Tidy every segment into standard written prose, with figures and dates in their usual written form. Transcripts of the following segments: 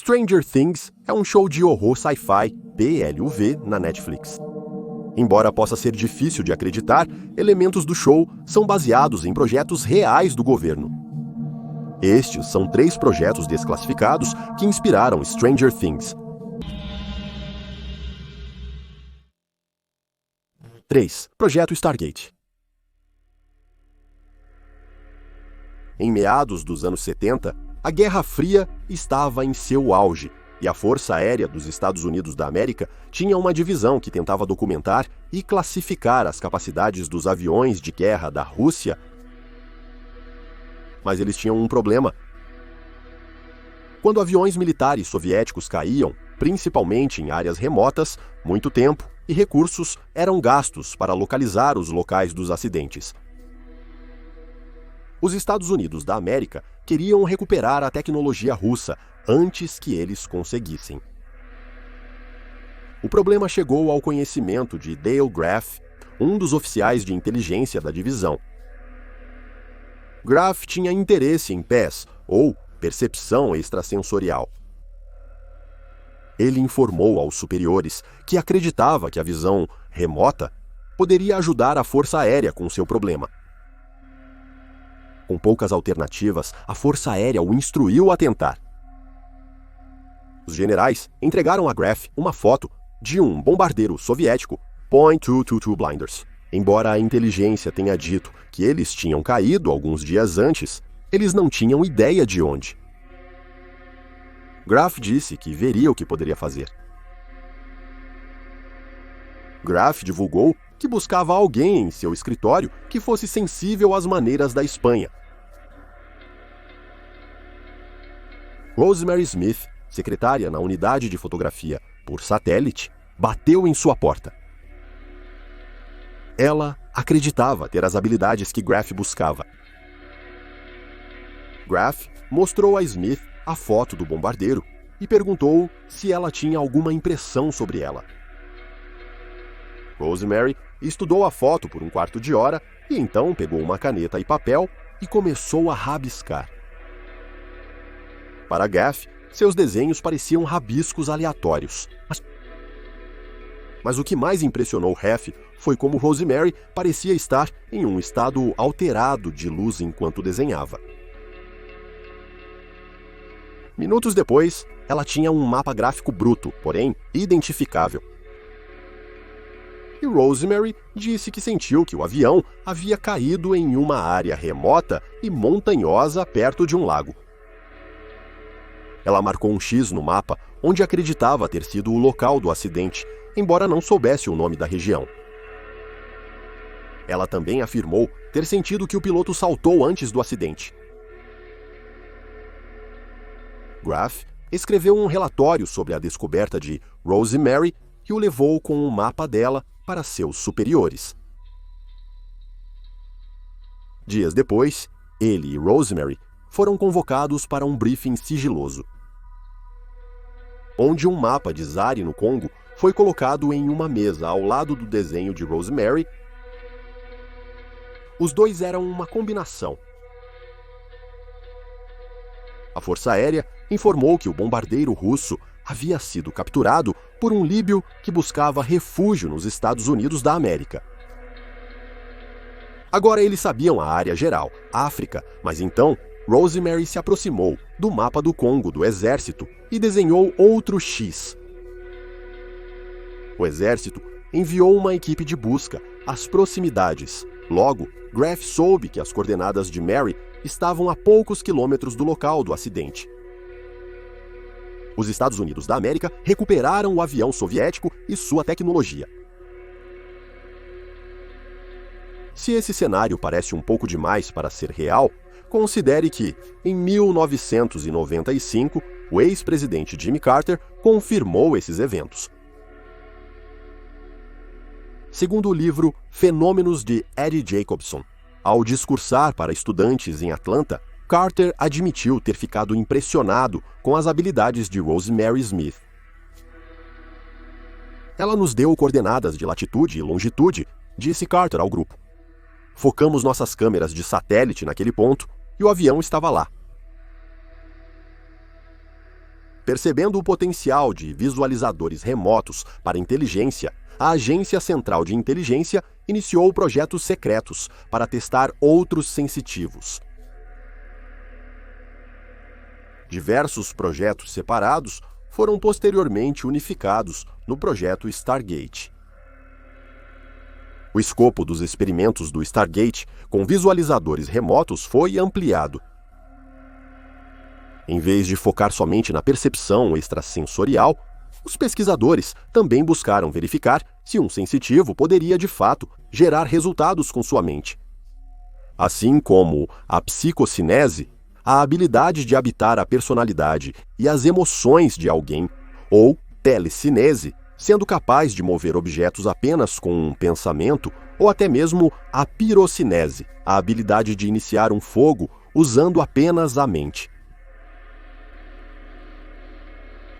Stranger Things é um show de horror sci-fi PLUV na Netflix. Embora possa ser difícil de acreditar, elementos do show são baseados em projetos reais do governo. Estes são 3 projetos desclassificados que inspiraram Stranger Things. 3. Projeto Stargate. Em meados dos anos 70, a Guerra Fria estava em seu auge e a Força Aérea dos Estados Unidos da América tinha uma divisão que tentava documentar e classificar as capacidades dos aviões de guerra da Rússia. Mas eles tinham um problema. Quando aviões militares soviéticos caíam, principalmente em áreas remotas, muito tempo e recursos eram gastos para localizar os locais dos acidentes. Os Estados Unidos da América queriam recuperar a tecnologia russa antes que eles conseguissem. O problema chegou ao conhecimento de Dale Graff, um dos oficiais de inteligência da divisão. Graff tinha interesse em PES, ou percepção extrasensorial. Ele informou aos superiores que acreditava que a visão remota poderia ajudar a Força Aérea com seu problema. Com poucas alternativas, a Força Aérea o instruiu a tentar. Os generais entregaram a Graff uma foto de um bombardeiro soviético .222 Blinders. Embora a inteligência tenha dito que eles tinham caído alguns dias antes, eles não tinham ideia de onde. Graff disse que veria o que poderia fazer. Graff divulgou que buscava alguém em seu escritório que fosse sensível às maneiras da Espanha. Rosemary Smith, secretária na unidade de fotografia por satélite, bateu em sua porta. Ela acreditava ter as habilidades que Graff buscava. Graff mostrou a Smith a foto do bombardeiro e perguntou se ela tinha alguma impressão sobre ela. Rosemary estudou a foto por um quarto de hora e então pegou uma caneta e papel e começou a rabiscar. Para Graff, seus desenhos pareciam rabiscos aleatórios. Mas o que mais impressionou Graff foi como Rosemary parecia estar em um estado alterado de luz enquanto desenhava. Minutos depois, ela tinha um mapa gráfico bruto, porém identificável. E Rosemary disse que sentiu que o avião havia caído em uma área remota e montanhosa perto de um lago. Ela marcou um X no mapa onde acreditava ter sido o local do acidente, embora não soubesse o nome da região. Ela também afirmou ter sentido que o piloto saltou antes do acidente. Graff escreveu um relatório sobre a descoberta de Rosemary e o levou com o mapa dela para seus superiores. Dias depois, ele e Rosemary foram convocados para um briefing sigiloso, onde um mapa de Zaire no Congo foi colocado em uma mesa ao lado do desenho de Rosemary. Os dois eram uma combinação. A Força Aérea informou que o bombardeiro russo havia sido capturado por um líbio que buscava refúgio nos Estados Unidos da América. Agora eles sabiam a área geral, África, mas então Rosemary se aproximou do mapa do Congo do exército e desenhou outro X. O exército enviou uma equipe de busca às proximidades. Logo, Graff soube que as coordenadas de Mary estavam a poucos quilômetros do local do acidente. Os Estados Unidos da América recuperaram o avião soviético e sua tecnologia. Se esse cenário parece um pouco demais para ser real, considere que, em 1995, o ex-presidente Jimmy Carter confirmou esses eventos. Segundo o livro Fenômenos de Eddie Jacobson, ao discursar para estudantes em Atlanta, Carter admitiu ter ficado impressionado com as habilidades de Rosemary Smith. Ela nos deu coordenadas de latitude e longitude, disse Carter ao grupo. Focamos nossas câmeras de satélite naquele ponto e o avião estava lá. Percebendo o potencial de visualizadores remotos para inteligência, a Agência Central de Inteligência iniciou projetos secretos para testar outros sensitivos. Diversos projetos separados foram posteriormente unificados no projeto Stargate. O escopo dos experimentos do Stargate com visualizadores remotos foi ampliado. Em vez de focar somente na percepção extrasensorial, os pesquisadores também buscaram verificar se um sensitivo poderia, de fato, gerar resultados com sua mente. Assim como a psicocinese, a habilidade de habitar a personalidade e as emoções de alguém, ou telecinese, sendo capaz de mover objetos apenas com um pensamento, ou até mesmo a pirocinese, a habilidade de iniciar um fogo usando apenas a mente.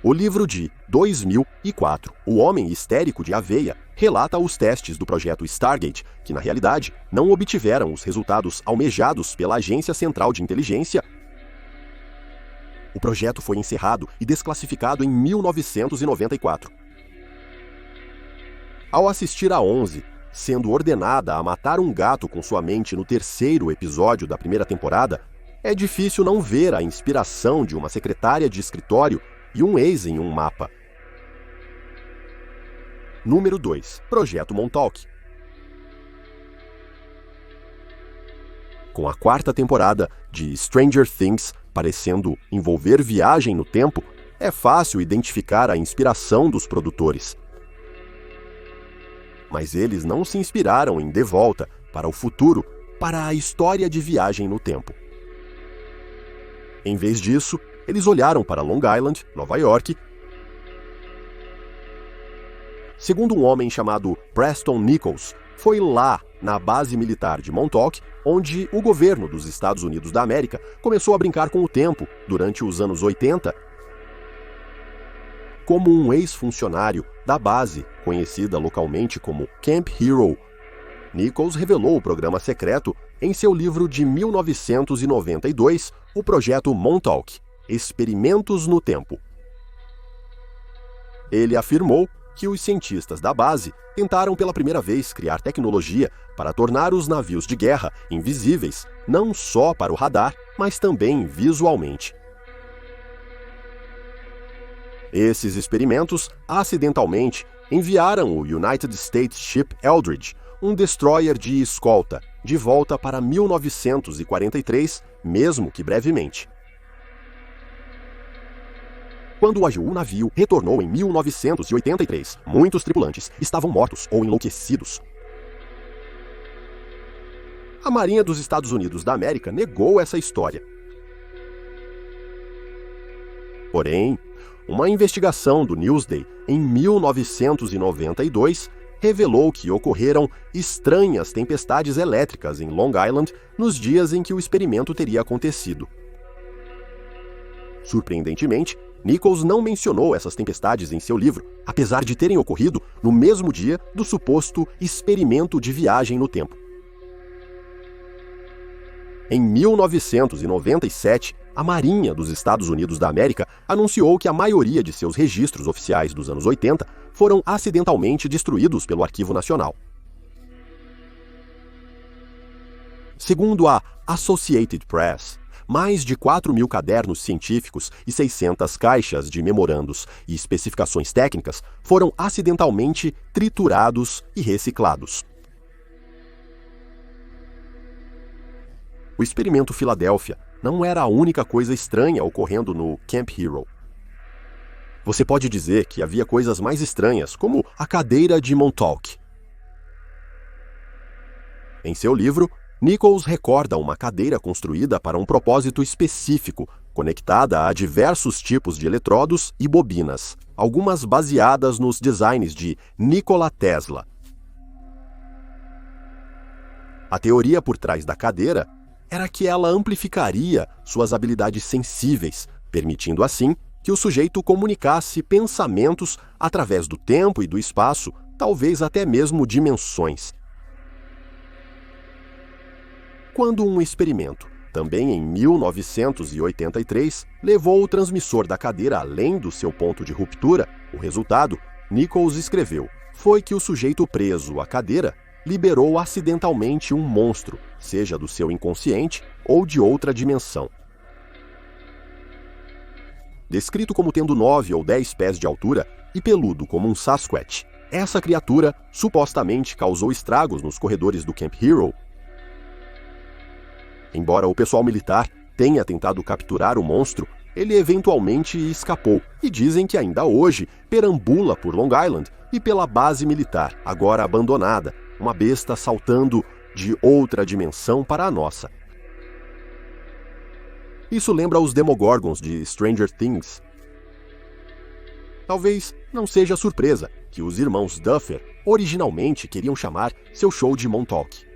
O livro de 2004, O Homem Histérico de Aveia, relata os testes do projeto Stargate, que na realidade não obtiveram os resultados almejados pela Agência Central de Inteligência. O projeto foi encerrado e desclassificado em 1994. Ao assistir a 11, sendo ordenada a matar um gato com sua mente no terceiro episódio da primeira temporada, é difícil não ver a inspiração de uma secretária de escritório e um ex em um mapa. Número 2. Projeto Montauk. Com a quarta temporada de Stranger Things parecendo envolver viagem no tempo, é fácil identificar a inspiração dos produtores. Mas eles não se inspiraram em De Volta para o Futuro para a história de viagem no tempo. Em vez disso, eles olharam para Long Island, Nova York. Segundo um homem chamado Preston Nichols, foi lá, na base militar de Montauk, onde o governo dos Estados Unidos da América começou a brincar com o tempo durante os anos 80. Como um ex-funcionário da base, conhecida localmente como Camp Hero, Nichols revelou o programa secreto em seu livro de 1992, o Projeto Montauk, Experimentos no Tempo. Ele afirmou que os cientistas da base tentaram pela primeira vez criar tecnologia para tornar os navios de guerra invisíveis, não só para o radar, mas também visualmente. Esses experimentos, acidentalmente, enviaram o United States Ship Eldridge, um destroyer de escolta, de volta para 1943, mesmo que brevemente. Quando o navio retornou em 1983, muitos tripulantes estavam mortos ou enlouquecidos. A Marinha dos Estados Unidos da América negou essa história. Porém, uma investigação do Newsday em 1992 revelou que ocorreram estranhas tempestades elétricas em Long Island nos dias em que o experimento teria acontecido. Surpreendentemente, Nichols não mencionou essas tempestades em seu livro, apesar de terem ocorrido no mesmo dia do suposto experimento de viagem no tempo. Em 1997, a Marinha dos Estados Unidos da América anunciou que a maioria de seus registros oficiais dos anos 80 foram acidentalmente destruídos pelo Arquivo Nacional. Segundo a Associated Press, mais de 4.000 cadernos científicos e 600 caixas de memorandos e especificações técnicas foram acidentalmente triturados e reciclados. O experimento Filadélfia não era a única coisa estranha ocorrendo no Camp Hero. Você pode dizer que havia coisas mais estranhas, como a cadeira de Montauk. Em seu livro, Nichols recorda uma cadeira construída para um propósito específico, conectada a diversos tipos de eletrodos e bobinas, algumas baseadas nos designs de Nikola Tesla. A teoria por trás da cadeira era que ela amplificaria suas habilidades sensíveis, permitindo assim que o sujeito comunicasse pensamentos através do tempo e do espaço, talvez até mesmo dimensões. Quando um experimento Também em 1983, levou o transmissor da cadeira além do seu ponto de ruptura. O resultado, Nichols escreveu, foi que o sujeito preso à cadeira liberou acidentalmente um monstro, seja do seu inconsciente ou de outra dimensão. Descrito como tendo 9 ou 10 pés de altura e peludo como um Sasquatch, essa criatura supostamente causou estragos nos corredores do Camp Hero. Embora o pessoal militar tenha tentado capturar o monstro, ele eventualmente escapou e dizem que ainda hoje perambula por Long Island e pela base militar, agora abandonada, uma besta saltando de outra dimensão para a nossa. Isso lembra os Demogorgons de Stranger Things. Talvez não seja surpresa que os irmãos Duffer originalmente queriam chamar seu show de Montauk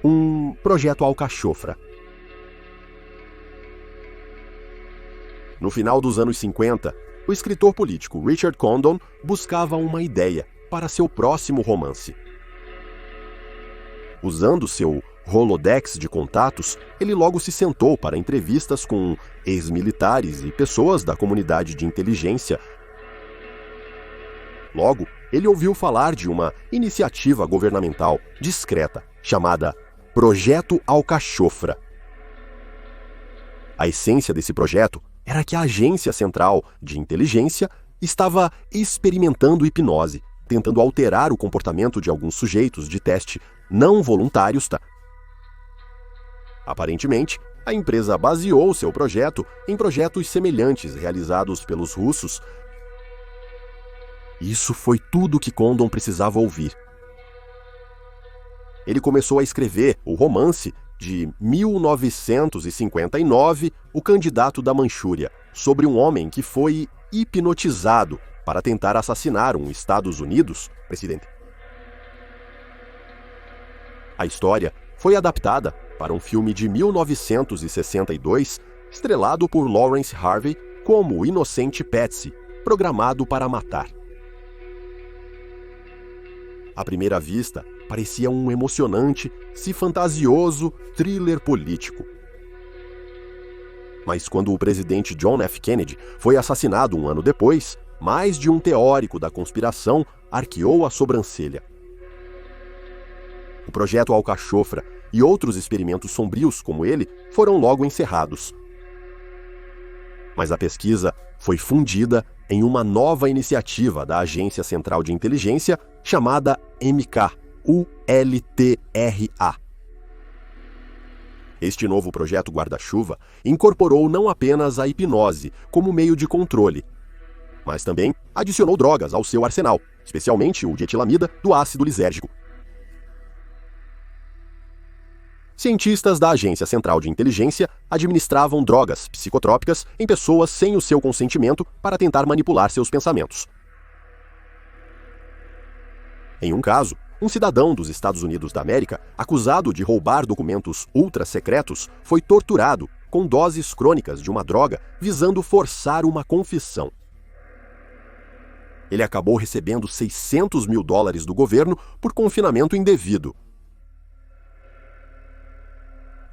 um projeto alcachofra. No final dos anos 50, o escritor político Richard Condon buscava uma ideia para seu próximo romance. Usando seu Rolodex de contatos, ele logo se sentou para entrevistas com ex-militares e pessoas da comunidade de inteligência. Logo, ele ouviu falar de uma iniciativa governamental discreta chamada Projeto Alcachofra. A essência desse projeto era que a Agência Central de Inteligência estava experimentando hipnose, tentando alterar o comportamento de alguns sujeitos de teste não voluntários. Aparentemente, a empresa baseou seu projeto em projetos semelhantes realizados pelos russos. Isso foi tudo que Condon precisava ouvir. Ele começou a escrever o romance de 1959, O Candidato da Manchúria, sobre um homem que foi hipnotizado para tentar assassinar um Estados Unidos presidente. A história foi adaptada para um filme de 1962, estrelado por Lawrence Harvey como o inocente Patsy, programado para matar. À primeira vista, parecia um emocionante, fantasioso thriller político. Mas quando o presidente John F. Kennedy foi assassinado um ano depois, mais de um teórico da conspiração arqueou a sobrancelha. O projeto Alcachofra e outros experimentos sombrios como ele foram logo encerrados. Mas a pesquisa foi fundida em uma nova iniciativa da Agência Central de Inteligência chamada MK-ULTRA. Este novo projeto guarda-chuva incorporou não apenas a hipnose como meio de controle, mas também adicionou drogas ao seu arsenal, especialmente o dietilamida do ácido lisérgico. Cientistas da Agência Central de Inteligência administravam drogas psicotrópicas em pessoas sem o seu consentimento para tentar manipular seus pensamentos. Em um caso, um cidadão dos Estados Unidos da América, acusado de roubar documentos ultra-secretos, foi torturado com doses crônicas de uma droga visando forçar uma confissão. Ele acabou recebendo $600 mil do governo por confinamento indevido.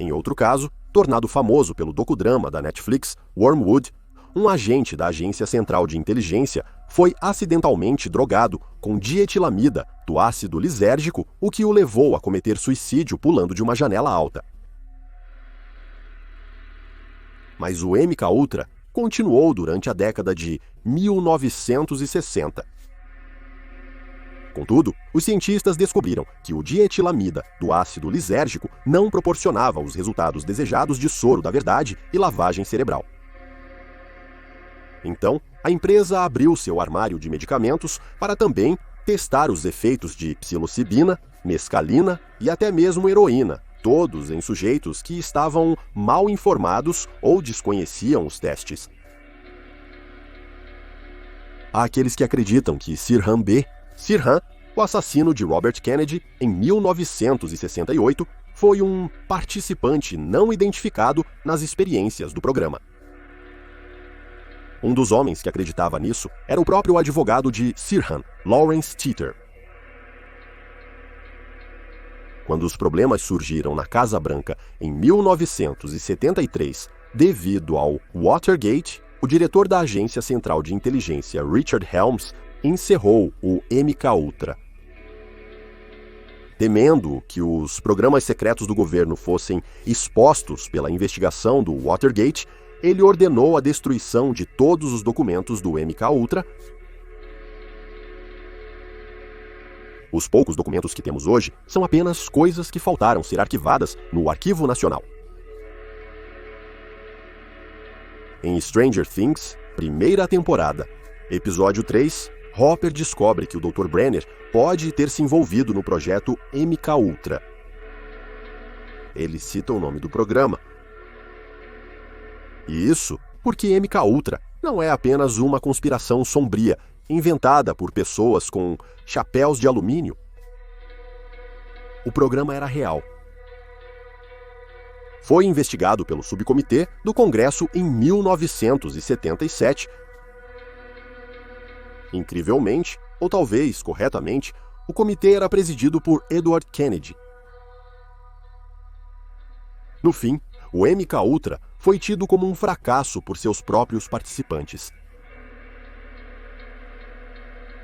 Em outro caso, tornado famoso pelo docudrama da Netflix, Wormwood, um agente da Agência Central de Inteligência foi acidentalmente drogado com dietilamida do ácido lisérgico, o que o levou a cometer suicídio pulando de uma janela alta. Mas o MKUltra continuou durante a década de 1960. Contudo, os cientistas descobriram que o dietilamida do ácido lisérgico não proporcionava os resultados desejados de soro da verdade e lavagem cerebral. Então, a empresa abriu seu armário de medicamentos para também testar os efeitos de psilocibina, mescalina e até mesmo heroína, todos em sujeitos que estavam mal informados ou desconheciam os testes. Há aqueles que acreditam que Sirhan, o assassino de Robert Kennedy, em 1968, foi um participante não identificado nas experiências do programa. Um dos homens que acreditava nisso era o próprio advogado de Sirhan, Lawrence Teeter. Quando os problemas surgiram na Casa Branca em 1973, devido ao Watergate, o diretor da Agência Central de Inteligência, Richard Helms, encerrou o MKUltra. Temendo que os programas secretos do governo fossem expostos pela investigação do Watergate, ele ordenou a destruição de todos os documentos do MKUltra. Os poucos documentos que temos hoje são apenas coisas que faltaram ser arquivadas no Arquivo Nacional. Em Stranger Things, primeira temporada, episódio 3, Hopper descobre que o Dr. Brenner pode ter se envolvido no projeto MKUltra. Ele cita o nome do programa. E isso porque MKUltra não é apenas uma conspiração sombria, inventada por pessoas com chapéus de alumínio. O programa era real. Foi investigado pelo subcomitê do Congresso em 1977. Incrivelmente, ou talvez corretamente, o comitê era presidido por Edward Kennedy. No fim, o MKUltra foi tido como um fracasso por seus próprios participantes.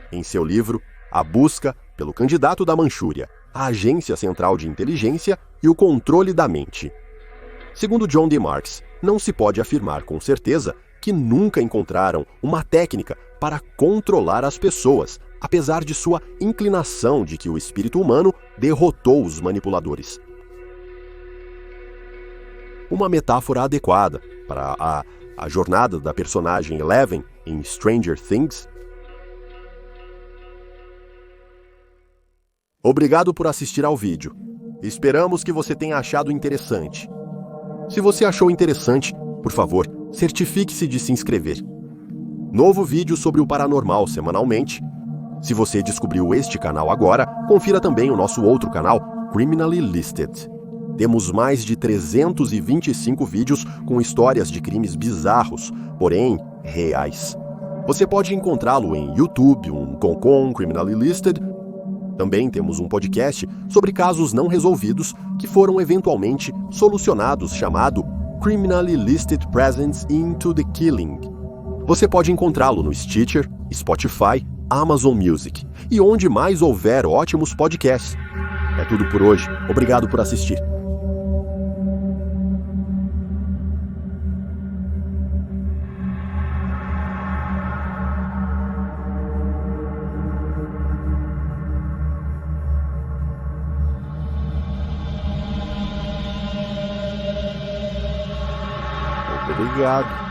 Em seu livro, A Busca pelo Candidato da Manchúria, a Agência Central de Inteligência e o Controle da Mente. Segundo John D. Marks, não se pode afirmar com certeza que nunca encontraram uma técnica para controlar as pessoas, apesar de sua inclinação de que o espírito humano derrotou os manipuladores. Uma metáfora adequada para a jornada da personagem Eleven em Stranger Things. Obrigado por assistir ao vídeo. Esperamos que você tenha achado interessante. Se você achou interessante, por favor, certifique-se de se inscrever. Novo vídeo sobre o paranormal semanalmente. Se você descobriu este canal agora, confira também o nosso outro canal, Criminally Listed. Temos mais de 325 vídeos com histórias de crimes bizarros, porém reais. Você pode encontrá-lo em YouTube, com Criminally Listed. Também temos um podcast sobre casos não resolvidos que foram eventualmente solucionados, chamado Criminally Listed Presents into the Killing. Você pode encontrá-lo no Stitcher, Spotify, Amazon Music e onde mais houver ótimos podcasts. É tudo por hoje. Obrigado por assistir. Obrigado.